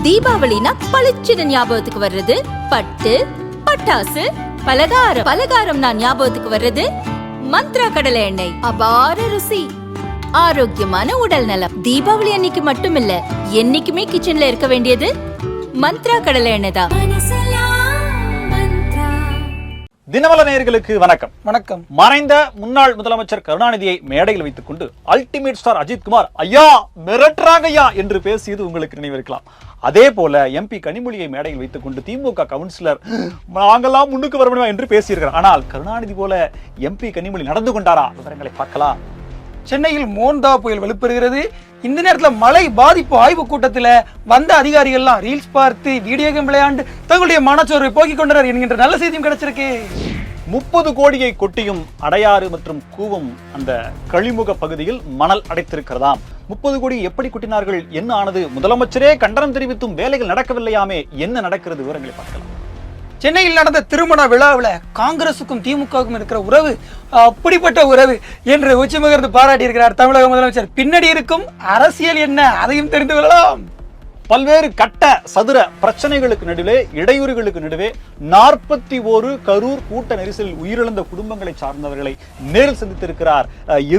தீபாவளினா பளிச்சுன்னு ஞாபகத்துக்கு வர்றது பட்டு, பட்டாசு, பலகாரம். பலகாரம்னா ஞாபகத்துக்கு வர்றது மந்த்ரா கடலை எண்ணெய். அபார ருசி, ஆரோக்கியமான உடல் நலம். தீபாவளி அன்னைக்கு மட்டும் இல்ல, என்னைக்குமே கிச்சன்ல இருக்க வேண்டியது மந்த்ரா கடலை எண்ணெய் தான். தினமலர் நேயர்களுக்கு வணக்கம். வணக்கம். மறைந்த முன்னாள் முதலமைச்சர் கருணாநிதியை மேடையில் வைத்துக் கொண்டு அல்டிமேட் ஸ்டார் அஜித்குமார் ஐயா மிரட்டுறாங்க ஐயா என்று பேசியது உங்களுக்கு நினைவிருக்கலாம். அதே போல எம்பி கனிமொழியை மேடையில் வைத்துக் கொண்டு திமுக கவுன்சிலர் நாங்கெல்லாம் முன்னுக்கு வர முடியுமா என்று பேசியிருக்கிறார். ஆனால் கருணாநிதி போல எம்பி கனிமொழி நடந்து கொண்டாரா? விவரங்களை பார்க்கலாம். சென்னையில் மோந்தா புயல் வலுப்பெறுகிறது. இந்த நேரத்தில் மழை பாதிப்பு ஆய்வு கூட்டத்தில் வந்த அதிகாரிகள்லாம் ரீல்ஸ் பார்த்து வீடியோ கேம் விளையாண்டு தங்களுடைய மனச்சோர்வை போக்கிக் கொண்டனர் என்கின்ற நல்ல செய்தியும் கிடைச்சிருக்கு. 30 கோடியை கொட்டியும் அடையாறு மற்றும் கூவம் அந்த கழிமுக பகுதியில் மணல் அடைத்திருக்கிறதாம். 30 கோடி எப்படி கொட்டினார்கள், என்ன ஆனது? முதலமைச்சரே கண்டனம் தெரிவித்தும் வேலைகள் நடக்கவில்லையாமே, என்ன நடக்கிறது? விவரங்களை பார்க்கலாம். சென்னையில் நடந்த திருமண விழாவில் காங்கிரசுக்கும் திமுகவுக்கும் இருக்கிற உறவு அப்படிப்பட்ட உறவு என்று உச்சமிருந்து பாராட்டி இருக்கிறார் தமிழக முதலமைச்சர். பின்னாடி இருக்கும் அரசியல் என்ன, அதையும் தெரிந்து கொள்ளலாம். பல்வேறு கட்ட சதுர பிரச்சனைகளுக்கு நடுவே, இடையூறுகளுக்கு நடுவே 41 கரூர் கூட்ட நெரிசலில் உயிரிழந்த குடும்பங்களை சார்ந்தவர்களை நேரில் சந்தித்திருக்கிறார்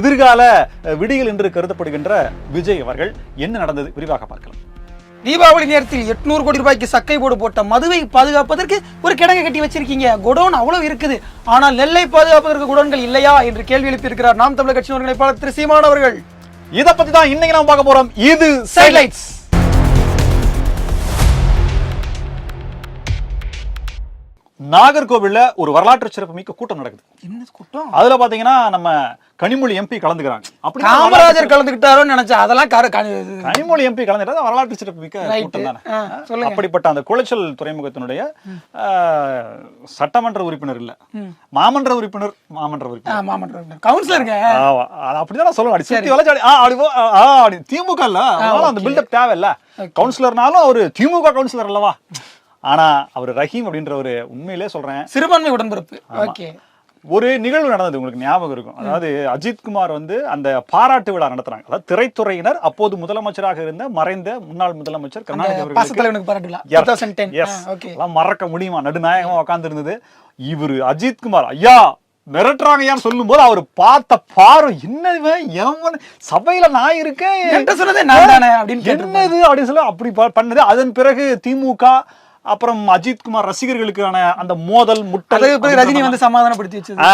எதிர்கால விடியல் என்று கருதப்படுகின்ற விஜய் அவர்கள். என்ன நடந்தது விரிவாக பார்க்கலாம். தீபாவளி நேரத்தில் 800 கோடி ரூபாய்க்கு சக்கை போடு போட்ட மதுவை பாதுகாப்பதற்கு ஒரு கிடங்கை கட்டி வச்சிருக்கீங்க. குடோன் அவ்வளவு இருக்குது, ஆனால் நெல்லை பாதுகாப்பதற்கு குடோன்கள் இல்லையா என்று கேள்வி எழுப்பியிருக்கிறார் நாம் தமிழர் கட்சி ஒருங்கிணைப்பாளர் திரு சீமான் அவர்கள். இதை பத்தி தான் இன்னைக்கு நாம் பார்க்க போறோம். இது சைட்லைட்ஸ். நாகர்கோவில்ல ஒரு வரலாற்று சிறப்பு மிக்க கூட்டம் நடக்குது. என்ன கூட்டம்? அதுல பாத்தீங்கன்னா நம்ம கனிமொழி எம்பி கலந்துக்கிறாங்க. அப்படி காமராஜர் கலந்துக்கிட்டாரோன்னு நினைச்சா அதெல்லாம் கனிமொழி எம்பி கலந்துக்கிறது வரலாற்று சிறப்பு மிக்க கூட்டம் தானே. அப்படிப்பட்ட அந்த குளச்சல் துறைமுகத்தினுடைய சட்டமன்ற உறுப்பினர் இல்ல, மாமன்ற உறுப்பினர், கவுன்சிலருங்க, அப்படிதான் சொல்லணும். திமுக இல்ல, அந்த பில்டப் தேவையில்ல. கவுன்சிலர்னாலும் அவரு திமுக கவுன்சிலர் அல்லவா? ஆனா அவர் ரஹீம் அப்படின்ற ஒரு, உண்மையிலே சொல்றேன், சிறுபான்மை உடன்பிறப்பு. ஒரு நிகழ்வு நடந்தது, உங்களுக்கு ஞாபகம் இருக்கும். அதாவது அஜித்குமார் அந்த பாராட்டு விழா நடத்துறாங்க. அதாவது திரைத்துறையினர் அப்போது முதலமைச்சராக இருந்த மறைந்த முன்னாள் முதலமைச்சர் கருணாநிதி அவர்களுக்கு மறக்க முடியுமா? நடுநாயகமா உட்கார்ந்து இருந்தது. இவரு அஜித்குமார் ஐயா மிரட்டுறாங்க சொல்லும் போது அவர் பார்த்த பார்வை, என்னது சபையில நான் இருக்கேன் என்னது அப்படின்னு சொல்லி அப்படி பண்ணது. அதன் பிறகு திமுக அப்புறம் அஜித்குமார் ரசிகர்களுக்கான அந்த மோதல் முட்டை, ரஜினி வந்து சமாதானப்படுத்தி வச்சது.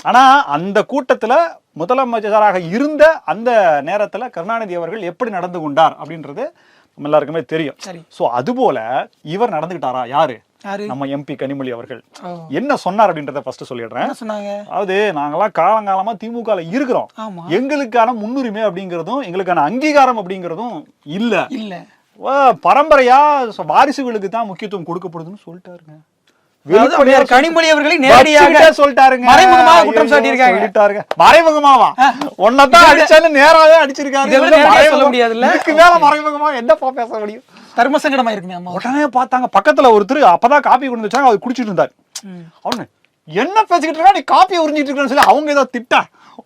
ஆனா அந்த கூட்டத்துல முதலமைச்சராக இருந்த அந்த நேரத்துல கருணாநிதி அவர்கள் எப்படி நடந்து கொண்டார் அப்படின்றது நம்ம எல்லாருக்குமே தெரியும். சோ அது போல இவர் நடந்துகிட்டாரா? யாரு? நம்ம எம்பி கனிமொழி அவர்கள் என்ன சொன்னார் அப்படின்றத ஃபர்ஸ்ட் சொல்லிடுறேன். அதாவது நாங்கெல்லாம் காலங்காலமா திமுக இருக்கிறோம், எங்களுக்கான முன்னுரிமை அப்படிங்கறதும் எங்களுக்கான அங்கீகாரம் அப்படிங்கறதும் இல்ல, பரம்பரையா வாரிசுகளுக்கு தான் முக்கியத்துவம் கொடுக்கப்படுதுன்னு சொல்லிட்டாருங்க. கனிமொழி அவர்களை நேரடியாக சொல்லிட்டாருங்க, மறைமுகமாக குற்றம் சாட்டியிருக்காங்க. மறைமுகமாவா? ஒன்னதான் அடிச்சாலும் நேராவே அடிச்சிருக்காரு. சொல்ல முடியாதுல்ல, மறைமுகமா என்னப்பா பேச முடியும்? தர்ம சங்கடமா இருக்குங்க. உடனே பார்த்தாங்க பக்கத்துல ஒருத்தர் அப்பதான் காப்பி கொண்டு வச்சாங்க, அவர் குடிச்சிட்டு இருந்தார். அவனு என்ன பேசிக்கிட்டு இருக்கா, நீ காப்பியை உறிஞ்சிட்டு இருக்கன்னு சொல்லி அவங்க ஏதோ திட்டா.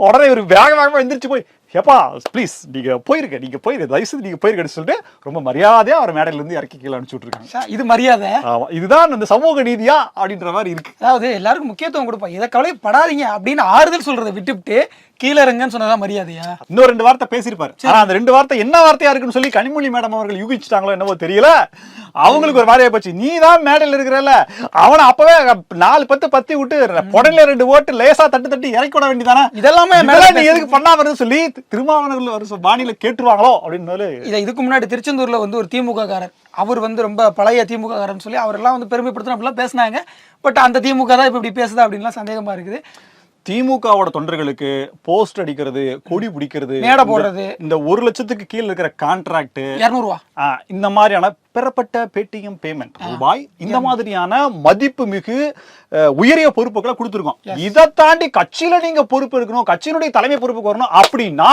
உடனே ஒரு வேகமா எந்திரிச்சு போய், எப்பா ப்ளீஸ் நீங்க போயிருக்க தயவுசெய்து நீங்க போயிருக்கன்னு சொல்லிட்டு ரொம்ப மரியாதையா அவர் மேடையில இருந்து இறக்கி கீழே அனுப்பிச்சு விட்டுருக்காங்க. இது மரியாதை, இதுதான் அந்த சமூக நீதியா அப்படின்ற மாதிரி இருக்கு. அதாவது எல்லாருக்கும் முக்கியத்துவம் கொடுப்பா, இதை கவலைப்படாதீங்க அப்படின்னு ஆறுதல் சொல்றதை விட்டுவிட்டு கீழே இறங்கன்னு சொன்னதான் மரியாதையா? இன்னும் 2 வார்த்தை பேசியிருப்பாரு. ஆனா அந்த 2 வார்த்தை என்ன வார்த்தையா இருக்குன்னு சொல்லி கனிமொழி மேடம் அவர்கள் யூகிச்சுட்டாங்களோ என்னவோ தெரியல. அவங்களுக்கு ஒரு மாதிரியா போச்சு. நீ தான் மேடையில் இருக்கிறல, அவனை அப்பவே 4 10 பத்தி விட்டு உடனே 2 ஓட்டு லேசா தட்டி இறக்கி விட வேண்டியதானே. இதெல்லாமே நீ எதுக்கு பண்ணாம சொல்லி திருமாவளவர்கள் பாணியில கேட்டுருவாங்களோ அப்படின்னு. இதுக்கு முன்னாடி திருச்செந்தூர்ல ஒரு திமுக காரர், அவர் ரொம்ப பழைய திமுக காரன்னு சொல்லி அவரெல்லாம் பெருமைப்படுத்தணும் அப்படிலாம் பேசினாங்க. பட் அந்த திமுக தான் இப்ப இப்படி பேசுதா அப்படின்லாம் சந்தேகமா இருக்குது. திமுகவோட தொண்டர்களுக்கு போஸ்ட் அடிக்கிறது, கொடி பிடிக்கிறது, மேடை போடுறது, இந்த 1 லட்சத்துக்கு கீழே இருக்கிற கான்ட்ராக்ட் 200 ரூபா, இந்த மாதிரியான பெறப்பட்ட பேடிஎம் பேமெண்ட் ரூபாய், இந்த மாதிரியான மதிப்பு மிகு உயரிய பொறுப்புகளை கொடுத்துருக்கோம். இதை தாண்டி கட்சியில நீங்க பொறுப்பு இருக்கணும், கட்சியினுடைய தலைமை பொறுப்புக்கு வரணும் அப்படின்னா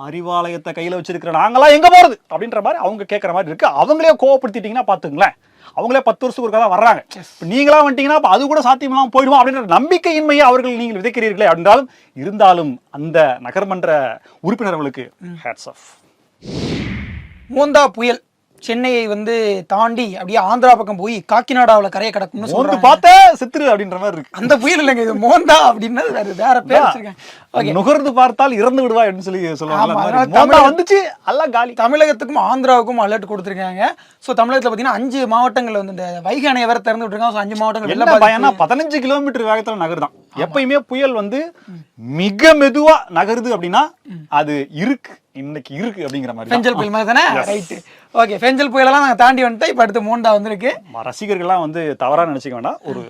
அறிவாலயத்தை கையில வச்சிருக்கிற நாங்களாம் எங்க போறது அப்படின்ற மாதிரி அவங்க கேட்கற மாதிரி இருக்கு. அவங்களே கோவப்படுத்திட்டீங்கன்னா பாத்துங்களேன், அவங்களே 10 வருஷத்துக்கு ஒருக்கா தான் வர்றாங்க. நீங்களா வந்துட்டீங்கன்னா அது கூட சாத்தியமெல்லாம் போயிடுவோம் அப்படின்ற நம்பிக்கையின்மையை அவர்கள் நீங்கள் விதைக்கிறீர்களே அப்படின்றாலும் இருந்தாலும் அந்த நகர்மன்ற உறுப்பினர்களுக்கு ஹேட்ஸ் ஆஃப். மோந்தா புயல் சென்னையை வந்து தாண்டி அப்படியே ஆந்திரா பக்கம் போய் காக்கிநாடாவில் கரையை கடக்கும்னு மோந்து சொல்றாங்க. பார்த்தா சித்திரு அப்படின்ற மாதிரி இருக்கு. அந்த புயல் இல்லைங்க, இது மோந்தா அப்படின்னு வேற பேர் வச்சிருக்காங்க. ஓகே, நுகர்ந்து பார்த்தால் இறந்து விடுவா அப்படின்னு சொல்லி ஆமா, சொல்லுவாங்க. அதனால மோந்தா வந்துச்சு எல்லாம் காலி. தமிழகத்துக்கும் ஆந்திராவுக்கும் அலர்ட் கொடுத்துருக்காங்க. ஸோ தமிழகத்தில் பார்த்தீங்கன்னா 5 மாவட்டங்கள் வந்து இந்த வைகை அணையை வேற திறந்து விட்டுருக்காங்க. ஸோ 5 மாவட்டங்கள் என்ன பயனா 15 கிலோமீட்டர் வேகத்துல நகருதான். எப்பயுமே புயல் வந்து மிக மெதுவா நகருது அப்படின்னா அது இருக்கு, இன்னைக்கு இருக்கு அப்படிங்கிற மாதிரி. பெஞ்சல் புயல் மாதிரி தானே, ரைட்டு. ஓகே, பெஞ்சல் புயலெல்லாம் நாங்கள் தாண்டி வந்துட்டோம். இப்போ அடுத்து மோண்டா வந்திருக்கு. ரசிகர்கள்லாம் வந்து தவறா நினைச்சுக்க வேண்டாம். ஒரு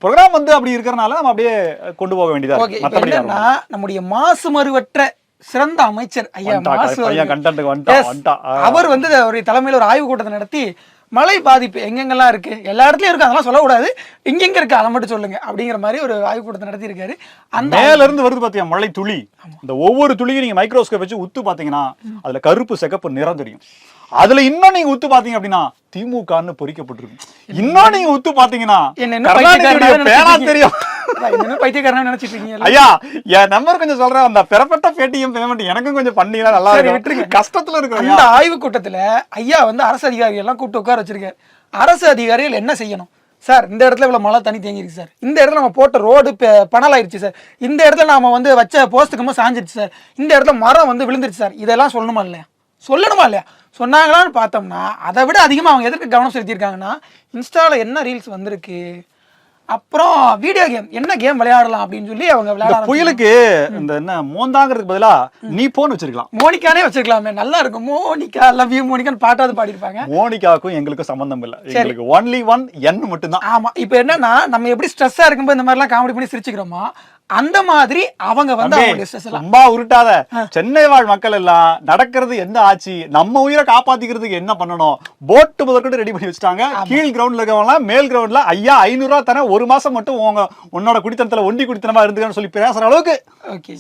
ப்ரோக்ராம் வந்து அப்படி இருக்கிறனால நம்ம அப்படியே கொண்டு போக வேண்டியதா ஓகே, இருக்கு. இப்போ மத்தபடி என்னன்னா நம்முடைய மாசு மறுவற்ற சிறந்த அமைச்சர் ஐயா மாசு அவர் வந்து ஒரு தலைமையில் ஒரு ஆய்வு கூட்டத்தை நடத்தி மழை பாதிப்பு எங்கெங்கெல்லாம் இருக்கு, எல்லா இடத்துலயும் இருக்கு, அதெல்லாம் சொல்லக்கூடாது, எங்கெங்க இருக்கு அதை மட்டும் சொல்லுங்க அப்படிங்கிற மாதிரி ஒரு ஆய்வு கூட்டத்தை நடத்தி இருக்காரு. அந்த மேல இருந்து வருது பாத்தியா மழை துளி, இந்த ஒவ்வொரு துளியும் நீங்க மைக்ரோஸ்கோப் வச்சு உத்து பாத்தீங்கன்னா அதுல கருப்பு சிகப்பு நிறம் தெரியும். அதுல இன்னும் நீங்க உத்து பாத்தீங்க அப்படின்னா திமுகன்னு பொறிக்கப்பட்டிருக்கு. இன்னும் நீங்க உத்து பாத்தீங்கன்னா பேனா தெரியும். பைத்தியக்காரன் நினைச்சிட்டு இருக்கீங்க ஐயா, என் நம்பர் கொஞ்சம் சொல்றேன். அந்த பெறப்பட்ட பேடிஎம் பேமெண்ட் எனக்கும் கொஞ்சம் பண்ணீங்கன்னா நல்லா இருக்கும். கஷ்டத்துல இருக்கு. அந்த ஆய்வு கூட்டத்துல ஐயா வந்து அரசு அதிகாரிகள் எல்லாம் கூப்பிட்டு உட்கார வச்சிருக்காரு. அரசு அதிகாரிகள் என்ன செய்யணும் சார், இந்த இடத்துல இவ்வளவு மழை தண்ணி தேங்கிருக்கு சார், இந்த இடத்துல நம்ம போட்ட ரோடு பணல் ஆயிடுச்சு சார், இந்த இடத்துல நாம வந்து வச்ச போஸ்ட்டுக்குமா சாஞ்சிருச்சு சார், இந்த இடத்துல மரம் வந்து விழுந்துருச்சு சார், இதெல்லாம் சொல்லணுமா இல்லையா? சொல்லணுமா இல்லையா? சொன்னாங்களான்னு பார்த்தோம்னா அதை விட அதிகமாக அவங்க எதற்கு கவனம் செலுத்தியிருக்காங்கன்னா இன்ஸ்டாவில் என்ன ரீல்ஸ் வந்திருக்கு, அப்புறம் வீடியோ கேம் என்ன கேம் விளையாடலாம் அப்படின்னு சொல்லி அவங்க விளையாட. புயலுக்கு இந்த என்ன மோந்தாங்கிறதுக்கு பதிலா நீ போன் வச்சிருக்கலாம், மோனிகானே வச்சிருக்கலாமே, நல்லா இருக்கும். மோனிகா லவ் யூ மோனிகான்னு பாட்டாவது பாடிருப்பாங்க. மோனிகாவுக்கும் எங்களுக்கும் சம்பந்தம் இல்லை, எங்களுக்கு ஒன்லி ஒன் என் மட்டும்தான். ஆமா, இப்போ என்னன்னா நம்ம எப்படி ஸ்ட்ரெஸ்ஸா இருக்கும்போது இந்த மாதிரிலாம் காமெடி பண்ணி சிரிச்சுக்கிறோமோ அந்த மாதிரி அவங்க வந்து ரொம்ப உருட்டாத. சென்னை வாழ் மக்கள் எல்லாம் நடக்கிறது என்ன ஆச்சு, நம்ம உயிரை காப்பாத்திக்கிறதுக்கு என்ன பண்ணணும், போட்டு முதற்கொண்டு ரெடி பண்ணி வச்சுட்டாங்க. கீழ் கிரவுண்ட்ல இருக்கவங்க மேல் கிரவுண்ட்ல ஐயா 500 ரூபா தர ஒரு மாசம் மட்டும் உன்னோட குடித்தனத்துல ஒண்டி குடித்தனமா இருந்துக்கன்னு சொல்லி பேசுற அளவுக்கு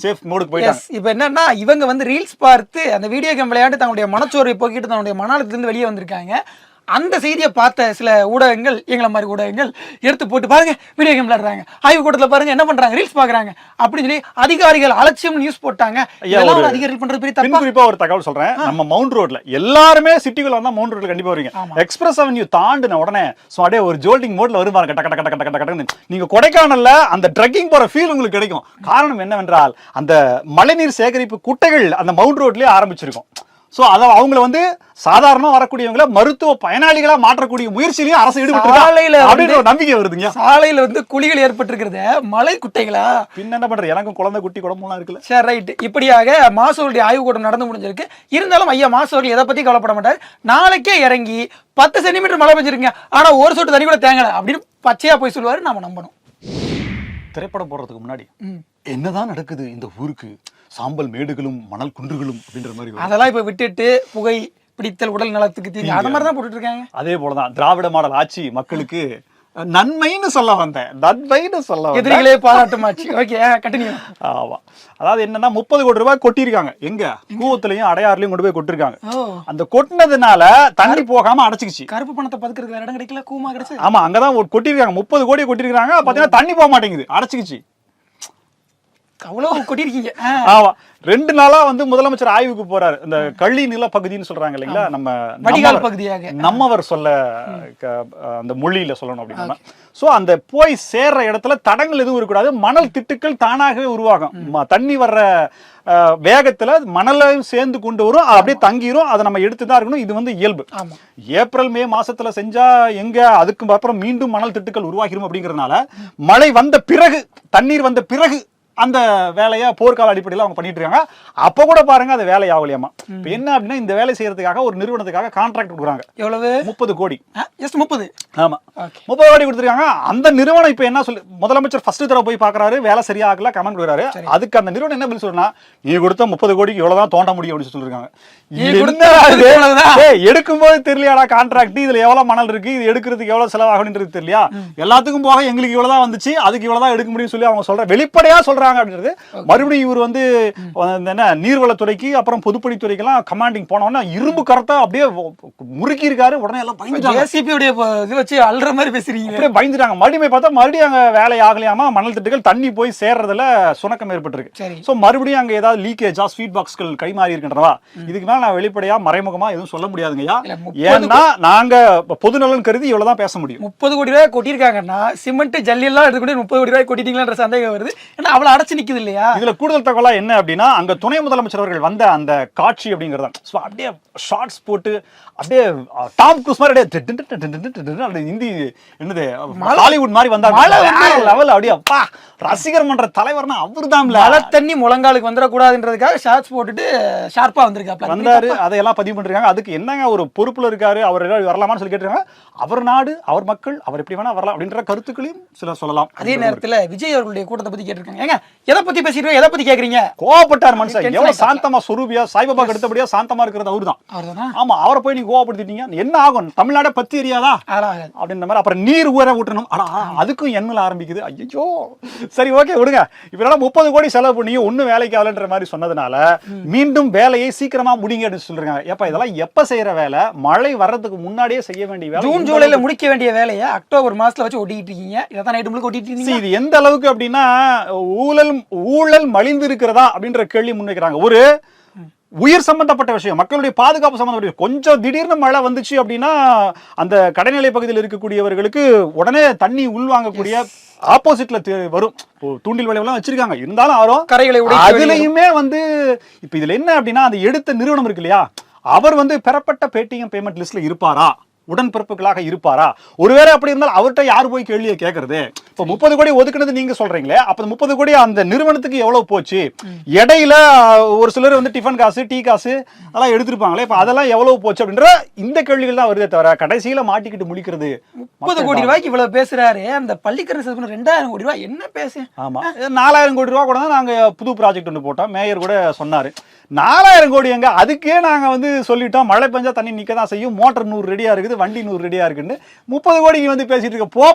சேஃப் மோடுக்கு போயிட்டாங்க. இப்போ என்னன்னா இவங்க வந்து ரீல்ஸ் பார்த்து அந்த வீடியோ கேம் விளையாட்டு தன்னுடைய மனச்சோர்வை போக்கிட்டு தன்னுடைய மன அழுத்தத்திலிருந்து வெளியே வந்திருக்காங்க. அந்த செய்தியை பார்த்த சில ஊடகங்கள், எங்களை மாதிரி ஊடகங்கள் எடுத்து போட்டு பாருங்க வீடியோ கேம் விளையாடுறாங்க, ஆய்வு கூட்டத்தில் பாருங்க என்ன பண்றாங்க, ரீல்ஸ் பாக்குறாங்க அப்படின்னு சொல்லி அதிகாரிகள் அலட்சியம் நியூஸ் போட்டாங்க. அதிகாரிகள் பண்றது பெரிய தப்பு. குறிப்பா ஒரு தகவல் சொல்றேன். நம்ம மவுண்ட் ரோட்ல எல்லாருமே சிட்டிக்குள்ள வந்தா மவுண்ட் ரோட்ல கண்டிப்பா வரீங்க. எக்ஸ்பிரஸ் அவென்யூ தாண்டின உடனே அப்படியே ஒரு ஜோல்டிங் மோட்ல வரும் பாருங்க, கட்ட கட்ட கட்ட கட்ட. நீங்க கொடைக்கானல்ல அந்த ட்ரக்கிங் போற ஃபீல் உங்களுக்கு கிடைக்கும். காரணம் என்னவென்றால் அந்த மழைநீர் சேகரிப்பு குட்டைகள் அந்த மவுண்ட் ரோட்லயே ஆரம்பிச்சிருக்கும். சோ அத அவங்கள வந்து சாதாரணமா வரக்கூடியவங்கள மருத்துவ பயனாளிகளா மாற்றக்கூடிய முயற்சியிலையும் அரசு ஈடுபட்டு நம்பிக்கை வருதுங்க. சாலையில வந்து குழிகள் ஏற்பட்டிருக்கிறத மலை குட்டைகளா பின்ன என்ன பண்ற, எனக்கும் குழந்தை குட்டி குடம்பெல்லாம் இருக்குல்ல. சரி, ரைட். இப்படியாக மாசுடைய ஆய்வு கூட்டம் நடந்து முடிஞ்சிருக்கு. இருந்தாலும் ஐயா மாசு அவர்கள் எதை பத்தி கவலைப்பட மாட்டார். நாளைக்கே இறங்கி 10 சென்டிமீட்டர் மழை பெஞ்சிருங்க, ஆனா ஒரு சொட்டு தண்ணி கூட தேங்கல அப்படின்னு பச்சையா போய் சொல்லுவாரு. நாம நம்பணும். திரைப்படம் போடுறதுக்கு முன்னாடி என்னதான் நடக்குது இந்த ஊருக்கு, சாம்பல் மேடுகளும் மணல் குன்றுகளும் அப்படின்ற மாதிரி அதெல்லாம் இப்ப விட்டுட்டு புகை பிடித்தல் உடல் நலத்துக்கு தீங்கு அந்த மாதிரி தான் போட்டுட்டு இருக்காங்க. அதே போலதான் திராவிட மாடல் ஆட்சி மக்களுக்கு நன்மைன்னு சொல்ல வந்தேன், நன்மைன்னு சொல்ல எதிரிகளே பாராட்டுமாச்சு. Okay, continue. ஆமா, அதாவது என்னன்னா 30 கோடி ரூபாய் கொட்டிருக்காங்க. எங்க கூவத்திலையும் அடையாறுலயும் கொண்டு போய் கொட்டிருக்காங்க. அந்த கொட்டினதுனால தண்ணி போகாம அடைச்சிக்கிச்சு. கருப்பு பணத்தை பதுக்கிறதுக்கு இடம் கிடைக்கல, கூமா கிடைச்சு. ஆமா, அங்கதான் கொட்டிருக்காங்க. 30 கோடி கொட்டிருக்காங்க. பாத்தீங்கன்னா தண்ணி போக மாட்டேங்குது, அடைச்சிக்கிச்சு. அவ்வளவு கொட்டிருக்கீங்க. ஆமா, 2 நாளா வந்து முதலமைச்சர் ஆய்வுக்கு போறாரு. இந்த கள்ளி நில பகுதின்னு சொல்றாங்க இல்லைங்களா, நம்ம வடிகால் பகுதியாக நம்மவர் சொல்ல அந்த மொழியில சொல்லணும் அப்படின்னா. சோ அந்த போய் சேர்ற இடத்துல தடங்கள் எதுவும் இருக்கக்கூடாது, மணல் திட்டுக்கள் தானாகவே உருவாகும். தண்ணி வர்ற வேகத்துல மணலையும் சேர்ந்து கொண்டு வரும், அப்படியே தங்கிரும். அதை நம்ம எடுத்துதான் இருக்கணும். இது வந்து இயல்பு. ஏப்ரல் மே மாசத்துல செஞ்சா எங்க அதுக்கு அப்புறம் மீண்டும் மணல் திட்டுக்கள் உருவாகிரும். அப்படிங்கறதுனால மழை வந்த பிறகு, தண்ணீர் வந்த பிறகு அந்த வேலையை போர்க்கால அடிப்படையில் அவங்க பண்ணிட்டு இருக்காங்க. அப்ப கூட பாருங்க அது வேலை ஆகலையாமா. இப்ப என்ன அப்படின்னா இந்த வேலை செய்யறதுக்காக ஒரு நிறுவனத்துக்காக கான்ட்ராக்ட் கொடுக்குறாங்க. எவ்வளவு? 30 கோடி. ஜஸ்ட் 30. ஆமா, 30 கோடி கொடுத்துருக்காங்க. அந்த நிறுவனம் இப்ப என்ன சொல்லு, முதலமைச்சர் ஃபர்ஸ்ட் தடவை போய் பாக்குறாரு, வேலை சரியாகல, கமெண்ட் கொடுக்குறாரு. அதுக்கு அந்த நிறுவனம் என்ன பதில் சொல்றா, நீ கொடுத்த 30 கோடிக்கு இவ்வளவுதான் தோண்ட முடியும் அப்படின்னு சொல்லிருக்காங்க. எடுக்கும் போது தெரியலையாடா கான்ட்ராக்ட், இதுல எவ்வளவு மணல் இருக்கு, இது எடுக்கிறதுக்கு எவ்வளவு செலவாகும்ன்றது தெரியலையா, எல்லாத்துக்கும் போக எங்களுக்கு இவ்வளவுதான் வந்துச்சு, அதுக்கு இவ்வளவுதான் எடுக்க முடியும்னு சொல்லி அவங்க சொல்ற வெளிப்படையா சொல்றாங்க. இருக்காங்க அப்படின்றது. மறுபடியும் இவர் வந்து என்ன நீர்வளத்துறைக்கு அப்புறம் பொதுப்பணித்துறைக்கெல்லாம் கமாண்டிங் போனோம்னா இரும்பு கரத்தை அப்படியே முறுக்கி இருக்காரு. உடனே எல்லாம் பயந்துட்டாங்க. ஜேசிபியோட இது வச்சு அல்ற மாதிரி பேசுறீங்க. அப்படியே பயந்துட்டாங்க. மறுபடியும் பார்த்தா மறுபடியும் அங்க வேலை ஆகலையாமா, மணல் திட்டுகள் தண்ணி போய் சேர்றதுல சுணக்கம் ஏற்பட்டிருக்கு. சோ மறுபடியும் அங்க ஏதாவது லீக்கேஜா ஃபீட் பாக்ஸ்கள் கைமாறி இருக்கின்றவா, இதுக்கு மேல நான் வெளிப்படையா மறைமுகமா எதுவும் சொல்ல முடியாதுங்கய்யா. ஏன்னா நாங்க பொதுநலன் கருதி இவ்வளவுதான் பேச முடியும். 30 கோடி ரூபாய் கொட்டிருக்காங்கன்னா சிமெண்ட் ஜல்லி எல்லாம் எடுத்துக்கிட்டு 30 கோடி ரூபாய் கொட்டிட்டீங்களான்ற சந்தேகம் வருது. ஏன்னா அவ்வளவு அடைச்சு நிக்குது இல்லையா? இதுல கூடுதல் தகவலா என்ன அப்படின்னா, அங்க துணை முதலமைச்சர் அவர்கள் வந்த அந்த காட்சி அப்படிங்கறத அப்படியே ஷார்ட்ஸ் போட்டு அப்படியே டாம் க்ரூஸ் மாதிரி அப்படியே ஹிந்தி என்னது ஹாலிவுட் மாதிரி வந்தாங்க. லெவல் அப்படியே அப்பா ரசிகர் மன்ற தலைவர்னா அவர்தான். மழை தண்ணி முழங்காலுக்கு வந்துடக்கூடாதுன்றதுக்காக ஷார்ட்ஸ் போட்டுட்டு ஷார்ப்பா வந்திருக்காரு. அதையெல்லாம் பதிவு பண்ணிருக்காங்க. அதுக்கு என்னங்க ஒரு பொறுப்புல இருக்காரு, அவர் வரலாமான்னு சொல்லி கேட்டுருக்காங்க. அவர் நாடு, அவர் மக்கள், அவர் எப்படி வேணா வரலாம் அப்படின்ற கருத்துக்களையும் சிலர் சொல்லலாம். அதே நேரத்துல விஜய் அவர்களுடைய கூட்டத்தை பத்தி கேட்டிருக்காங்க. ஏங்க எதை பத்தி பேசிட்டு எதை பத்தி கேக்குறீங்க? கோவப்பட்டார் மனுஷன். எவ்வளவு சாந்தமா சொரூபியா சாய்பாபா அடுத்தபடியா சாந்தமா இருக்கிறது அவர்தான். ஆமா, அவரை போய் நீங்க கோவப்படுத்திட்டீங்க, என்ன ஆகும்? தமிழ்நாட பத்தி எரியாதா அப்படின்ற மாதிரி. அப்புறம் நீர் ஊற ஊற்றணும். ஆனா அதுக்கும் எண்ணில் ஆரம்பிக்குது. ஐயோ சரி ஓகே விடுங்க. இப்ப 30 கோடி செலவு பண்ணி ஒன்னும் வேலைக்கு ஆகலன்ற மாதிரி சொன்னதுனால மீண்டும் வேலையை சீக்கிரமா முடிங்க அப்படின்னு சொல்றாங்க. ஏப்பா இதெல்லாம் எப்ப செய்யற வேலை? மழை வர்றதுக்கு முன்னாடியே செய்ய வேண்டிய வேலை. ஜூன் ஜூலைல முடிக்க வேண்டிய வேலையை அக்டோபர் மாசத்துல வச்சு ஒட்டிட்டு இருக்கீங்க. இதான் நைட் முழுக்க ஒட்டிட்டு இருக்கீங்க. இது எந்த அளவுக்கு அப்படின்னா ஊழல் மலிந்து இருக்கிறதா அப்படின்ற கேள்வி முன்வைக்கிறாங்க. ஒரு உயிர் சம்பந்தப்பட்ட விஷயம், மக்களுடைய பாதுகாப்பு சம்பந்தப்பட்ட கொஞ்சம் திடீர்னு மழை வந்துச்சு அப்படின்னா அந்த கடைநிலை பகுதியில் இருக்கக்கூடியவர்களுக்கு உடனே தண்ணி உள்வாங்கக்கூடிய ஆப்போசிட்ல வரும். தூண்டில் விளைவுலாம் வச்சிருக்காங்க. இருந்தாலும் ஆரும் கரைகளை அதுலயுமே வந்து இப்ப இதுல என்ன அப்படின்னா, அந்த எடுத்த நிறுவனம் இருக்கு இல்லையா, அவர் வந்து பெறப்பட்ட பேடிஎம் பேமெண்ட் லிஸ்ட்ல இருப்பாரா, உடன்பிறப்புகளாக இருப்பாரா? ஒருவேளை அப்படி இருந்தால் அவர்கிட்ட யாரு போய் கேள்வியை கேட்கறது? இப்ப 30 கோடி ஒதுக்குனது நீங்க சொல்றீங்களே, அப்ப 30 கோடி அந்த நிறுவனத்துக்கு எவ்வளவு போச்சு? இடையில ஒரு சிலர் வந்து டிஃபன் காசு, டீ காசு அதெல்லாம் எடுத்திருப்பாங்களே, இப்ப அதெல்லாம் எவ்வளவு போச்சு அப்படின்ற இந்த கேள்விகள் தான் வருதே தவிர கடைசியில மாட்டிக்கிட்டு முழிக்கிறது. 30 கோடி ரூபாய்க்கு இவ்வளவு பேசுறாரு. அந்த பள்ளிக்கரண 2000 கோடி ரூபாய் என்ன பேசு? ஆமா, 4000 கோடி ரூபாய் கூட தான் நாங்க புது ப்ராஜெக்ட் ஒன்று போட்டோம். மேயர் கூட சொன்னாரு 4000 கோடி எங்க, அதுக்கே நாங்க வந்து சொல்லிட்டோம் மழை பெஞ்சா தண்ணி நிக்க தான் செய்யும், மோட்டர் 100 ரெடியா இருக்குது, வண்டி 100 ரெடியா இருக்குன்னு 30 கோடிக்கு வந்து பேசிட்டு இருக்க.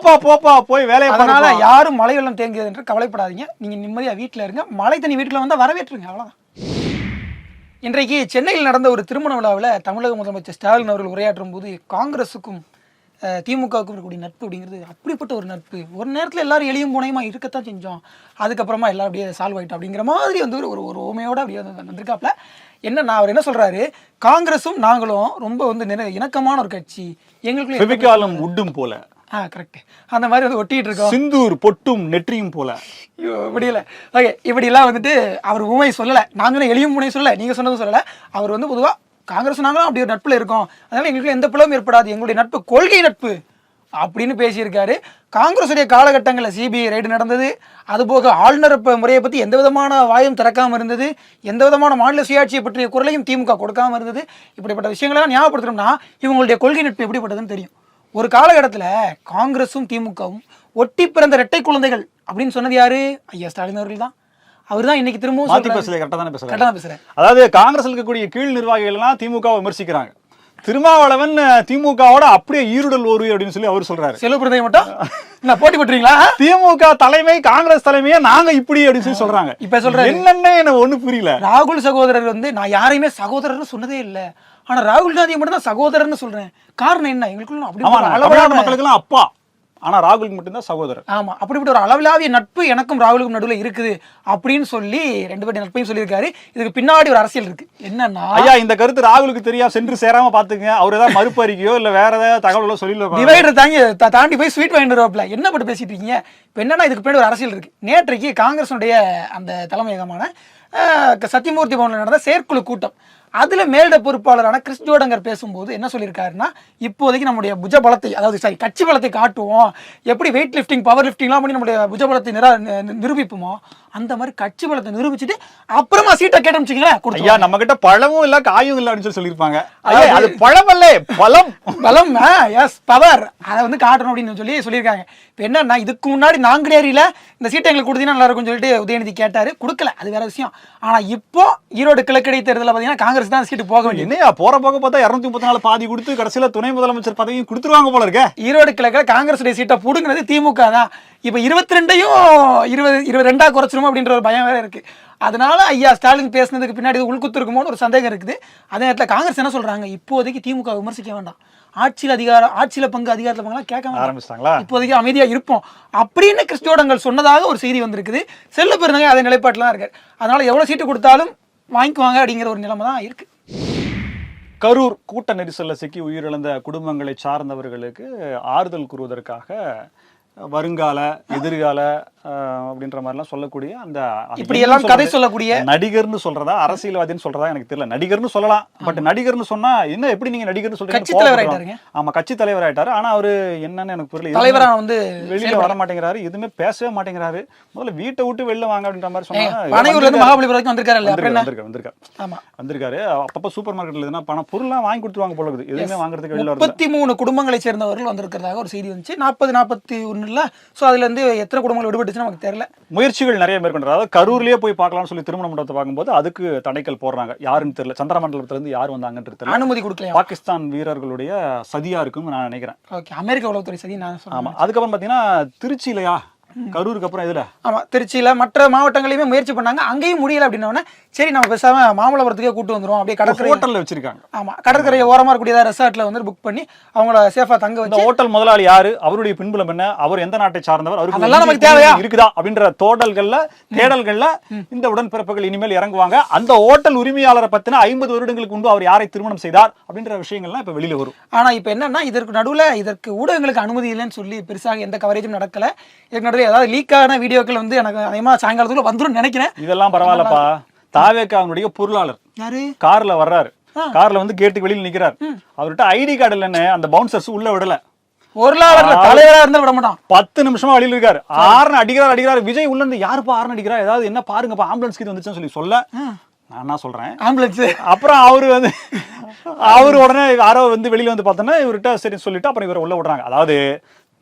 போப்பா போய் வேலையை. அதனால யாரும் மழை வெள்ளம் தேங்குது என்று கவலைப்படாதீங்க. நீங்க நிம்மதியா வீட்டுல இருங்க. மழை தண்ணி வீட்டுல வந்தா வரவேற்றுங்க, அவ்வளவுதான். இன்றைக்கு சென்னையில் நடந்த ஒரு திருமண விழாவில் தமிழக முதலமைச்சர் ஸ்டாலின் அவர்கள் உரையாற்றும் போது காங்கிரஸுக்கும் திமுகவுக்கும் இருக்கக்கூடிய நட்பு அப்படிங்கிறது அப்படிப்பட்ட ஒரு நட்பு. ஒரு நேரத்தில் எல்லாரும் எளியும் புனையுமா இருக்கத்தான் செஞ்சோம், அதுக்கப்புறமா எல்லாம் அப்படியே சால்வ் ஆகிட்டோம் அப்படிங்கிற மாதிரி வந்து ஒரு ஓமையோட அப்படியே வந்திருக்காப்புல. என்ன அவர் என்ன சொல்றாரு, காங்கிரஸும் நாங்களும் ரொம்ப வந்து இணக்கமான ஒரு கட்சி, எங்களுக்குள்ள உட்டும் போல. கரெக்ட், அந்த மாதிரி வந்து ஒட்டிட்டு இருக்கோம், சிந்தூர் பொட்டும் நெற்றியும் போல. இப்படியில ஓகே, இப்படிலாம் வந்துட்டு அவர் உண்மை சொல்லலை, நாங்களும் எளியும் முனை சொல்லலை, நீங்க சொன்னதும் சொல்லலை. அவர் வந்து பொதுவாக காங்கிரஸ் நாங்களும் அப்படி ஒரு நட்புல இருக்கோம், அதனால எங்களுக்கு எந்த பிளவும் ஏற்படாது, எங்களுடைய நட்பு கொள்கை நட்பு அப்படின்னு பேசியிருக்காரு. காங்கிரஸுடைய காலகட்டங்களில் சிபிஐ ரைடு நடந்தது, அதுபோக ஆளுநர் முறையை பற்றி எந்த விதமான வாயும் திறக்காமல் இருந்தது, எந்த விதமான மாநில சுயாட்சியை பற்றிய குரலையும் திமுக கொடுக்காமல் இருந்தது. இப்படிப்பட்ட விஷயங்கள்லாம் ஞாபகப்படுத்தணும்னா இவங்களுடைய கொள்கை நட்பு எப்படிப்பட்டதுன்னு தெரியும். ஒரு காலகட்டத்தில் காங்கிரஸும் திமுகவும் ஒட்டி பிறந்த இரட்டை குழந்தைகள் அப்படின்னு சொன்னது யாரு? ஐயா ஸ்டாலின் அவர்கள் தான். அவர் தான் இன்னைக்கு திரும்பவும் கரெக்டாக பேசுறேன். அதாவது காங்கிரஸ் இருக்கக்கூடிய கீழ் நிர்வாகிகள் எல்லாம் திமுக விமர்சிக்கிறாங்க. திருமாவளவன் திமுகவோட அப்படியே ஈருடல் ஒரு அப்படின்னு சொல்லி அவர் சொல்றாரு. செல்வப்பிரதை மட்டும் போட்டி போட்டுறீங்களா? திமுக தலைமை காங்கிரஸ் தலைமையை நாங்க இப்படி அப்படின்னு சொல்லி சொல்றாங்க. இப்ப சொல்றாரு என்னன்னு எனக்கு ஒண்ணு புரியல. ராகுல் சகோதரர் வந்து நான் யாரையுமே சகோதரர்னு சொன்னதே இல்ல, ஆனா ராகுல் காந்தியை மட்டும் தான் சகோதரர்னு சொல்றேன். காரணம் என்ன? எங்களுக்குள்ள அப்படி மக்களுக்கு எல்லாம் அப்பா, ஆனா ராகுலுக்கு மட்டும்தான் சகோதரர். ஆமா, அப்படிப்பட்ட ஒரு அளவிலாவிய நட்பு எனக்கும் ராகுலுக்கும் நடுவில் இருக்குது அப்படின்னு சொல்லி 2 பேரும் நட்பையும் சொல்லியிருக்காரு. இதுக்கு பின்னாடி ஒரு அரசியல் இருக்கு. என்னன்னா ஐயா, இந்த கருத்து ராகுலுக்கு தெரியா சென்று சேராம பாத்துங்க. அவர் ஏதாவது மறுப்பு அறிக்கையோ இல்ல வேற ஏதாவது தகவலோ சொல்லிடுவாங்க. டிவைடர் தாண்டி போய் ஸ்வீட் வாங்கிட்டு வருவாப்ல. என்ன பட்டு பேசிட்டு இருக்கீங்க? இப்ப என்னன்னா இதுக்கு பின்னாடி ஒரு அரசியல் இருக்கு. நேற்றைக்கு காங்கிரஸுடைய அந்த தலைமையகமான சத்தியமூர்த்தி பவனில் நடந்த செயற்குழு கூட்டம், அதுல மேலிட பொறுப்பாளரான கிறிஸ் ஜோடங்கர் பேசும்போது என்ன சொல்லியிருக்காருன்னா, இப்போதைக்கு நம்முடைய புஜ பலத்தை, அதாவது கட்சி பலத்தை காட்டுவோம், எப்படி வெயிட் லிஃப்டிங் பவர் லிஃப்டிங்லாம் பண்ணி நம்முடைய புஜ பலத்தை நிரூபிப்போமோ அந்த மாதிரி கட்சி பலத்தை நிரூபிச்சுட்டு அப்புறமா சீட்டை கேட்டோம்ச்சிங்களேன். ஐயா, நம்ம கிட்ட பழமும் இல்ல காயும் இல்ல அப்படின்னு சொல்லியிருப்பாங்க. அது பழம் அல்ல, பலம் பலம், எஸ் பவர், அதை வந்து காட்டணும் அப்படின்னு சொல்லியிருக்காங்க. இப்போ என்னன்னா, இதுக்கு முன்னாடி நாங்குநேரியில இந்த சீட்டை எங்களுக்கு கொடுத்தீங்கன்னா நல்லா இருக்கும்னு சொல்லிட்டு உதயநிதி கேட்டாரு, கொடுக்கல, அது வேற விஷயம். ஆனா இப்போ ஈரோடு கிழக்கடை தேர்தலில் பார்த்தீங்கன்னா காங்கிரஸ் தான் சீட்டு போக வேண்டியது. என்னையா போற போக பார்த்தா 234 பாதி கொடுத்து கடைசியில துணை முதலமைச்சர் பதவியும் கொடுத்துருவாங்க போல இருக்க. ஈரோடு கிழக்கில் காங்கிரஸ் சீட்டை புடுங்கினது திமுக தான். இப்போ 22ஐயும் 22 குறைச்சிருமோ அப்படின்ற ஒரு பயம் வேற இருக்கு. அதனால ஐயா ஸ்டாலின் பேசுனதுக்கு பின்னாடி இது உள்குத்து இருக்குமோன்னு ஒரு சந்தேகம் இருக்குது. அதே நேரத்தில் காங்கிரஸ் என்ன சொல்றாங்க, இப்போதைக்கு திமுக விமர்சிக்க வேண்டாம், ஆட்சியில பங்கு அதிகாரத்தில் பங்கெல்லாம் கேட்க ஆரம்பிச்சிட்டாங்களா, இப்போதைக்கு அமைதியா இருப்போம் அப்படின்னு கிறிஸ்டியோடங்கள் சொன்னதாக ஒரு செய்தி வந்திருக்குது. செல்ல பெருந்தகை அதே நிலைப்பாட்டில் தான் இருக்காரு. அதனால எவ்வளவு சீட்டு கொடுத்தாலும் வாங்கிக்குவாங்க அப்படிங்கிற ஒரு நிலைமை தான் இருக்கு. கரூர் கூட்ட நெரிசல்ல சிக்கி உயிரிழந்த குடும்பங்களை சார்ந்தவர்களுக்கு ஆறுதல் கூறுவதற்காக வருங்கால எதிர்கால அப்படின்ற மாதிரிலாம் சொல்லக்கூடிய அந்த இப்படி எல்லாம் கதை சொல்லக்கூடிய நடிகர்னு சொல்றதா அரசியல்வாதின்னு சொல்றதா எனக்கு தெரியல. நடிகர்னு சொல்லலாம், பட் நடிகர்னு சொன்னா என்ன, எப்படி நீங்க நடிகர்னு சொல்றீங்க? கட்சி தலைவர் ஆயிட்டாருங்க. ஆமா, கட்சி தலைவர் ஆயிட்டாரு. ஆனா அவரு என்னன்னு எனக்கு புரியல, தலைவரா வந்து வெளியில வர மாட்டேங்கிறாரு, எதுவுமே பேசவே மாட்டேங்கிறாரு. முதல்ல வீட்டை விட்டு வெளில வாங்க அப்படின்ற மாதிரி சொன்னாங்க. பனையூர்ல இருந்து மகாபலிபுரம் வரைக்கும் வந்திருக்காரு. அப்பப்ப சூப்பர் மார்க்கெட்ல எதுனா பணம் பொருள்லாம் வாங்கி கொடுத்துருவாங்க போல இருக்குது, எதுவுமே வாங்குறதுக்கு வெளில 33 குடும்பங்களை சேர்ந்தவர்கள் வந்திருக்கிறதாக ஒரு செய்தி வந்துச்சு. 41 சோ அதுல இருந்து எத்தனை குடும்பங்கள் விடுபட்டுச்சுன்னு நமக்கு தெரியல. முயற்சிகள் நிறைய மேற்கொண்டாரு. அதாவது கரூர்லயே போய் பார்க்கலாம்னு சொல்லி திருமண மண்டபத்தை பார்க்கும்போது அதுக்கு தடைக்கல் போடுறாங்க. யாருன்னு தெரியல, சந்திரமண்டலத்துல இருந்து யார் வந்தாங்கன்றது தெரியல, அனுமதி கொடுக்கல. பாகிஸ்தான் வீரர்களுடைய சதியா இருக்குன்னு நான் நினைக்கிறேன். ஓகே, அமெரிக்க உளவுத்துறை சதி நான் சொல்றேன். ஆமா, அதுக்கப்புறம் பாத்தீங்கன்னா திருச்சியிலயா, கரூருக்கு அப்புறம் இதுல ஆமா திருச்சியில மற்ற மாவட்டங்களையுமே முயற்சி பண்ணாங்க, அங்கேயும் முடியல அப்படின்னா சரி நம்ம பேசாம மாமல்லபுரத்துக்கே கூட்டு வந்துரும், அப்படியே கடற்கரை ஹோட்டல்ல வச்சிருக்காங்க. ஆமா, கடற்கரை ஓரமா இருக்கக்கூடிய ரெசார்ட்ல வந்து புக் பண்ணி அவங்கள சேஃபா தங்க வச்சு. ஹோட்டல் முதலாளி யாரு, அவருடைய பின்புலம் என்ன, அவர் எந்த நாட்டை சார்ந்தவர், அதெல்லாம் நமக்கு தேவையா இருக்குதா அப்படின்ற தேடல்கள்ல இந்த உடன்பிறப்புகள் இனிமேல் இறங்குவாங்க. அந்த ஹோட்டல் உரிமையாளரை பத்தின 50 வருடங்களுக்கு முன்பு அவர் யாரை திருமணம் செய்தார் அப்படின்ற விஷயங்கள்லாம் இப்ப வெளியில வரும். ஆனா இப்ப என்னன்னா இதற்கு நடுவுல இதற்கு ஊடகங்களுக்கு அனுமதி இல்லைன்னு சொல்லி பெருசாக எந்த கவரேஜும் நடக்கல. இதற்கு நடுவில் ஏதாவது லீக்கான வீடியோக்கள் வந்து எனக்கு அதிகமா சாயங்காலத்துக்குள்ள வந்துரும் நினைக்கிறேன். இதெல்லாம் பரவாயில்லப்பா. தாவேக்காவுடைய பொருளாளர் யாரு கார்ல வர்றாரு, கார்ல வந்து கேட்டுக்கு வெளியில நிக்கிறார். அவர்கிட்ட ஐடி கார்டு இல்லன்னு அந்த பவுன்சர்ஸ் உள்ள விடல. பொருளாளர்ல தலைவரா இருந்தா விட மாட்டான். 10 நிமிஷமா வெளியில இருக்காரு. ஆர்ன் அடிக்கிறார். விஜய் உள்ள இருந்து யாருப்பா ஆர்ன் அடிக்கிறா, ஏதாவது என்ன பாருங்கப்பா, ஆம்புலன்ஸ் கீது வந்துச்சுன்னு சொல்ல நான் என்ன சொல்றேன், ஆம்புலன்ஸ். அப்புறம் அவரு உடனே யாரோ வந்து வெளியில வந்து பார்த்தோன்னா இவர்கிட்ட சரி சொல்லிட்டு அப்புறம் இவரை உள்ள விடுறாங்க. அதாவது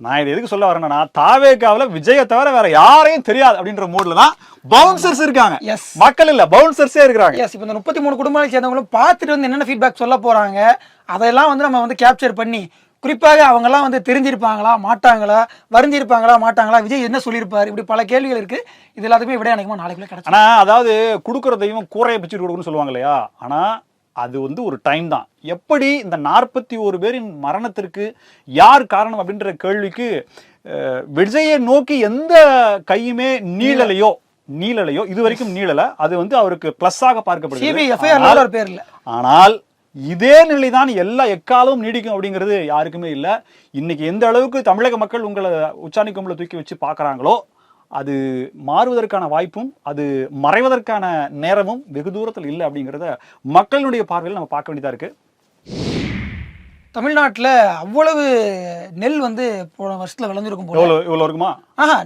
நான் இது எதுக்கு சொல்ல வரேன்னா, தாவேக்காவில விஜயை தவிர வேற யாரையும் தெரியாது அப்படின்ற மூட்ல தான் பவுன்சர்ஸ் இருக்காங்க. மக்கள் இல்ல, பவுன்சர்ஸே இருக்காங்க. எஸ், இப்போ இந்த 33 குடும்பங்களை சேர்ந்தவங்களும் பார்த்துட்டு வந்து என்னென்ன ஃபீட்பேக் சொல்ல போறாங்க அதெல்லாம் வந்து நம்ம வந்து கேப்சர் பண்ணி, குறிப்பாக அவங்கெல்லாம் வந்து தெரிஞ்சிருப்பாங்களா மாட்டாங்களா, வரைஞ்சிருப்பாங்களா மாட்டாங்களா, விஜய் என்ன சொல்லியிருப்பாரு, இப்படி பல கேள்விகள் இருக்கு. இது எல்லாத்துக்குமே விட அனைக்குமா நாளைக்குள்ள கிடைக்கும். ஆனா அதாவது கொடுக்குற தெய்வம் கூரையை பிச்சுட்டு கொடுக்குன்னு சொல்லுவாங்க இல்லையா, ஆனா அது வந்து ஒரு டைம் தான். எப்படி இந்த 41 பேரின் மரணத்திற்கு யார் காரணம் அப்படின்ற கேள்விக்கு விஜயை நோக்கி எந்த கையுமே நீளலையோ இது வரைக்கும் நீளல. அது வந்து அவருக்கு பிளஸ்ஸாக பார்க்கப்படுது. ஆனால் இதே நிலைதான் எல்லா எக்காலமும் நீடிக்கும் அப்படிங்கிறது யாருக்குமே இல்ல. இன்னைக்கு எந்த அளவுக்கு தமிழக மக்கள் உங்களை உச்சாணி கொம்புல தூக்கி வச்சு பாக்குறாங்களோ அது மாறுவதற்கான வாய்ப்பும் அது மறைவதற்கான நேரமும் வெகு தூரத்தில் இல்லை அப்படிங்கிறத மக்களுடைய பார்வையில் நம்ம பார்க்க வேண்டியதா இருக்கு. தமிழ்நாட்டில் அவ்வளவு நெல் வந்து போன வருஷத்துல விளைஞ்சிருக்கும் போல. இவ்வளவு இருக்குமா?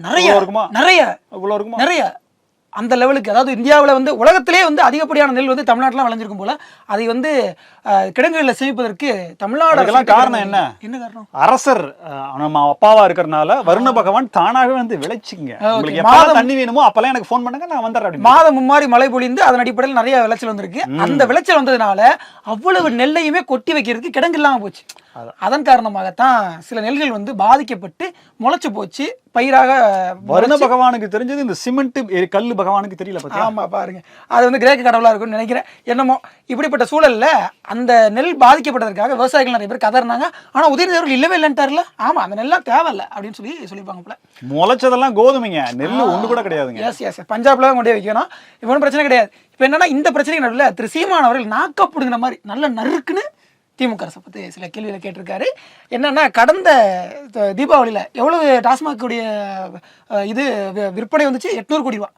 நிறைய இருக்குமா? நிறைய அந்த லெவலுக்கு, அதாவது இந்தியாவில் வந்து உலகத்திலே வந்து அதிகப்படியான நெல் வந்து தமிழ்நாட்டில் விளைஞ்சிருக்கும் போல. அதை வந்து கிடங்குகளில் சேமிப்பதற்கு தமிழ்நாடு காரணம் என்ன காரணம்? அரசர் நம்ம அப்பாவா இருக்கிறதுனால வருண பகவான் தானாகவே வந்து விளைச்சிங்க, தண்ணி வேணுமோ அப்பெல்லாம் எனக்கு போன் பண்ணுங்க, நான் வந்துடுறேன். மாதம் மும்மாரி மழை பொழிந்து அதன் அடிப்படையில் நிறைய விளைச்சல் வந்திருக்கு. அந்த விளைச்சல் வந்ததுனால அவ்வளவு நெல்லையுமே கொட்டி வைக்கிறதுக்கு கிடங்கு இல்லாம போச்சு. அதன் காரணமாகத்தான் சில நெல்கள் வந்து பாதிக்கப்பட்டு முளைச்சு போச்சு, பயிராக. வருண பகவானுக்கு தெரிஞ்சது இந்த சிமெண்ட் கல்லு பகவானுக்கு தெரியல. ஆமா பாருங்க, அது வந்து கிரேக்க கடவுளா இருக்கும்னு நினைக்கிறேன். என்னமோ இப்படிப்பட்ட சூழல்ல அந்த நெல் பாதிக்கப்பட்டதற்காக விவசாயிகள் நிறைய பேர் கதறினாங்க. ஆனா உதயநிதி அவர்கள் இல்லவே இல்லைன்ட்டார்ல. ஆமா, அந்த நெல்லாம் தேவையில்ல அப்படின்னு சொல்லியிருப்பாங்க போல. முளைச்சதெல்லாம் கோதுமைங்க, நெல் ஒண்ணு கூட கிடையாதுங்க. எஸ் பஞ்சாப்ல கொண்டே வைக்கணும், இவனும் பிரச்சனை கிடையாது. இப்ப என்னன்னா இந்த பிரச்சனைக்கு நடுவில் திரு சீமான் அவர்கள் நாக்கப்படுங்கிற மாதிரி நல்ல நறுக்குன்னு திமுக அரசை பற்றி சில கேள்விகளை கேட்டிருக்காரு. என்னன்னா கடந்த தீபாவளியில் எவ்வளவு டாஸ்மாகுடைய இது விற்பனை வந்துச்சு? 800 கோடி ரூபா.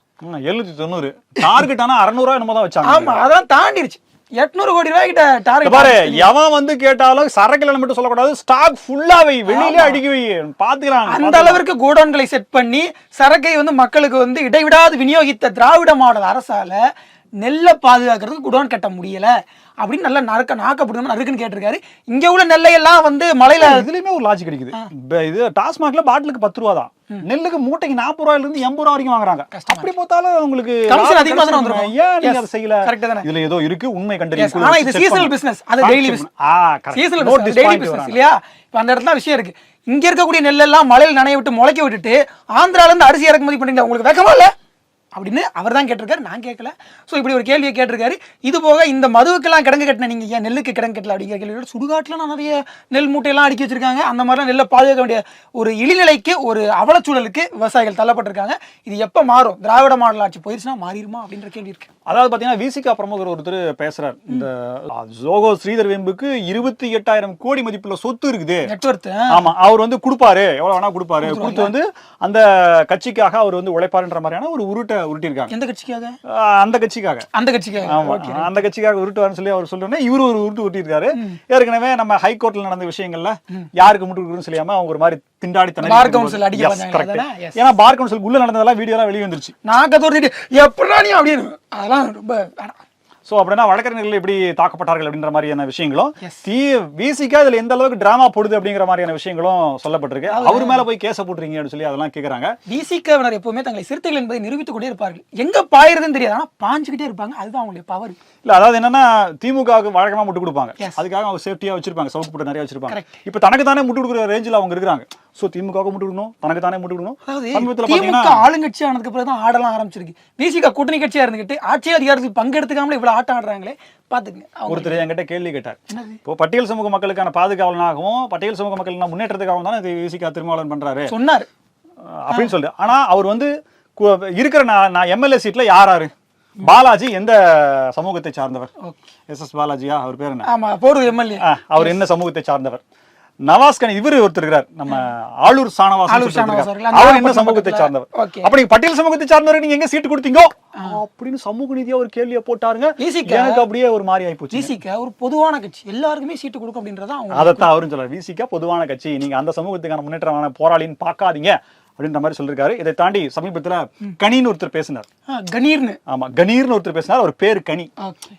790 டார்கெட். ஆனா 600 என்னமோ தான் வச்சாங்க. ஆமா, அதான் தாண்டிடுச்சு. 800 கோடி ரூபாய்கிட்ட டார்கெட். பாரு, எவன் வந்து கேட்டாலும் சரக்குல மட்டும் சொல்லக்கூடாது, ஸ்டாக் ஃபுல்லா வை, வெளியில அடிக்க வை, பாத்துக்கலாம். அந்த அளவிற்கு கோடவுன்களை செட் பண்ணி சரக்கை வந்து மக்களுக்கு வந்து இடைவிடாது விநியோகித்த திராவிட மாடல் அரசால நெல்லை பாதுகாக்கிறதுக்கு குடோன் கட்ட முடியல அப்படின்னு நல்லா நாக்கப்படுது நறுக்குன்னு கேட்டிருக்காரு. இங்க உள்ள நெல்லையெல்லாம் வந்து மலையில இதுலயுமே ஒரு லாஜிக் கிடைக்குது. இது டாஸ்மாக்ல பாட்டிலுக்கு 10 ரூபா தான், நெல்லுக்கு மூட்டைக்கு 40 ரூபாயில இருந்து 80 ரூபா வரைக்கும் வாங்குறாங்க. அப்படி பார்த்தாலும் உங்களுக்கு அதிகமா தான் வந்துரும். ஏன் நீங்க அதை செய்யல? இதுல ஏதோ இருக்கு, உண்மை கண்டறியும். ஆனா இது சீசனல் பிசினஸ், அது daily business. Seasonal daily business இல்லையா? இப்ப அந்த இடத்துல விஷயம் இருக்கு. இங்க இருக்கக்கூடிய நெல்லெல்லாம் மழையில் நனைய விட்டு முளைக்க விட்டுட்டு ஆந்திரால இருந்து அரிசி இறக்குமதி பண்றீங்க, உங்களுக்கு வெக்கமா இல்ல அப்படின்னு அவர் தான் கேட்டிருக்காரு, நான் கேட்கல. ஸோ இப்படி ஒரு கேள்வியை கேட்டிருக்காரு. இது போக இந்த மதுவுக்கெல்லாம் கிடங்கு கட்டின நீங்க ஏன் நெல்லுக்கு கிடங்கு கட்டல அப்படிங்கிற கேள்வியோட, சுடுகாட்டில் நான் நிறைய நெல் மூட்டையெல்லாம் அடுக்கி வச்சிருக்காங்க. அந்த மாதிரிலாம் நெல்லை பாதுகாக்க வேண்டிய ஒரு இழிநிலைக்கு, ஒரு அவலச்சூழலுக்கு விவசாயிகள் தள்ளப்பட்டிருக்காங்க. இது எப்போ மாறும்? திராவிட மாடல் ஆட்சி போயிருச்சுன்னா மாறிடுமா அப்படின்ற கேள்வி இருக்கு. அதாவது பாத்தீங்கன்னா விசிகா பிரமுகர் ஒருத்தர் பேசுறாரு, இந்த ஜோகோ ஸ்ரீதர் வெம்புக்கு 28,000 கோடி மதிப்புள்ள சொத்து இருக்குது, நெட்வொர்க். ஆமா, அவர் வந்து கொடுப்பாரு, எவ்வளவு வேணா கொடுப்பாரு, கொடுத்து வந்து அந்த கட்சிக்காக அவர் வந்து உழைப்பாருன்ற மாதிரியான ஒரு உருட்டிருக்காங்க. எந்த கட்சிக்காக? அந்த கட்சிக்காக. ஆமா, அந்த கட்சிக்காக உருட்டுவாருன்னு சொல்லி அவர் சொல்றேன். இவரு ஒரு உருட்டிருக்காரு. ஏற்கனவே நம்ம ஹைகோர்ட்ல நடந்த விஷயங்கள்ல யாருக்கு முட்டு கொடுக்குறதுன்னு சொல்லியாம அவங்க ஒரு மாதிரி திண்டாடி பார் கவுன்சில் அடிக்க பார்த்தாங்க. ஏன்னா பார் கவுன்சில் உள்ள நடந்ததெல்லாம் வீடியோ எல்லாம் வெளியே வந்துருச்சு. நான் கதோர்த்திட்டு எப்படா நீ அப்படின்னு, அதெல்லாம் ரொம்ப சோ அப்படின்னா வழக்கறிஞர்கள் எப்படி தாக்கப்பட்டார்கள் அப்படின்ற மாதிரியான விஷயங்களும், விசிகா இதுல எந்த அளவுக்கு டிராமா போடுது அப்படிங்கிற மாதிரியான விஷயங்களும் சொல்லப்பட்டிருக்கு. அவர் மேல போய் கேச போட்டுறீங்க அப்படின்னு சொல்லி அதெல்லாம் கேக்குறாங்க. விசிகாவினர் எப்பவுமே தங்களை சிறுத்தைகள் என்பதை நிரூபித்துக் கொண்டே இருப்பார்கள். எங்க பாயிருதுன்னு தெரியாது, ஆனா பாஞ்சுக்கிட்டே இருப்பாங்க. அதுதான் அவங்களுடைய பவர். இல்ல, அதாவது என்னன்னா திமுகவுக்கு வழக்கமா முட்டு கொடுப்பாங்க, அதுக்காக அவங்க சேஃப்டியா வச்சிருப்பாங்க, சவுக்கு போட்டு நிறைய வச்சிருப்பாங்க. இப்ப தனக்கு தானே முட்டு கொடுக்குற ரேஞ்சில் அவங்க இருக்காங்க. சோ திமுகவுக்கு முட்டு கொடுக்கணும், தனக்கு தானே முட்டு கொடுக்கணும். திமுக ஆளுங்கட்சி ஆனதுக்கு பிறகு தான் ஆடலாம் ஆரம்பிச்சிருக்கு. விசிகா கூட்டணி கட்சியா இருந்துகிட்டு ஆட்சி அதிகாரத்தில் பங்கெடுத்துக்காமலே இவ்வளவு ஆட்டம் ஆடுறாங்களே பாத்துங்க. ஒருத்தர் என்கிட்ட கேள்வி கேட்டார், இப்போ பட்டியல் சமூக மக்களுக்கான பாதுகாவலனாகவும் பட்டியல் சமூக மக்கள் முன்னேற்றத்துக்காகவும் தானே விசிகா திருமாவளவன் பண்றாரு சொன்னார் அப்படின்னு சொல்லி. ஆனா அவர் வந்து இருக்கிற நான் எம்எல்ஏ சீட்ல யாராரு? பாலாஜி எந்த சமூகத்தை சார்ந்தவர்? எஸ் பாலாஜியா அவர் பேர் என்ன? ஆமா, போர் எம்எல்ஏ. அவர் என்ன சமூகத்தை சார்ந்தவர்? நவாஸ்கான் இவரு ஒருத்தர் இருக்கிறார், நம்ம ஆளூர் ஷானவாஸ், அவர் என்ன சமூகத்தை சார்ந்தவர்? அப்ப நீங்க பட்டியல் சமூகத்தை சார்ந்தவருக்கு நீங்க எங்க சீட்டு கொடுத்தீங்க அப்படின்னு சமூக நீதியா ஒரு கேள்வியை போட்டாருங்க. எனக்கு அப்படியே ஒரு மாதிரி ஆயிப்போச்சு. விசிகா ஒரு பொதுவான கட்சி, எல்லாருக்குமே சீட்டு கொடுக்கும் அப்படின்றத அதைத்தான் அவரும் சொல்றாரு. விசிகா பொதுவான கட்சி, நீங்க அந்த சமூகத்துக்கான முன்னேற்றமான போராளின்னு பாக்காதீங்க அப்படின்ற மாதிரி சொல்லிருக்காரு. இதை தாண்டி சமீபத்துல கனின்னு ஒருத்தர் பேசினார். கணீர்னு, ஆமா, கணீர்னு ஒருத்தர் பேசினார். அவர் பேரு கனி.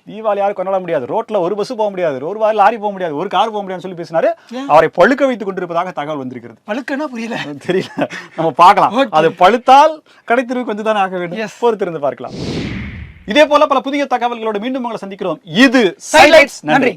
தீபாவளி யாரும் கொண்டாட முடியாது, ரோட்ல ஒரு பஸ் போக முடியாது, ஒரு வாரம் லாரி போக முடியாது, ஒரு கார் போக முடியாதுன்னு சொல்லி பேசினாரு. அவரை பழுக்க வைத்துக் கொண்டிருப்பதாக தகவல் வந்திருக்கிறது. பழுக்கனா புரியல, தெரியல, நம்ம பார்க்கலாம். அது பழுத்தால் கடைத்தெருவுக்கு வந்து தானே ஆக வேண்டும். பொறுத்திருந்து பார்க்கலாம். இதே போல பல புதிய தகவல்களோடு மீண்டும் உங்களை சந்திக்கிறோம். இது சைலைட்ஸ். நன்றி.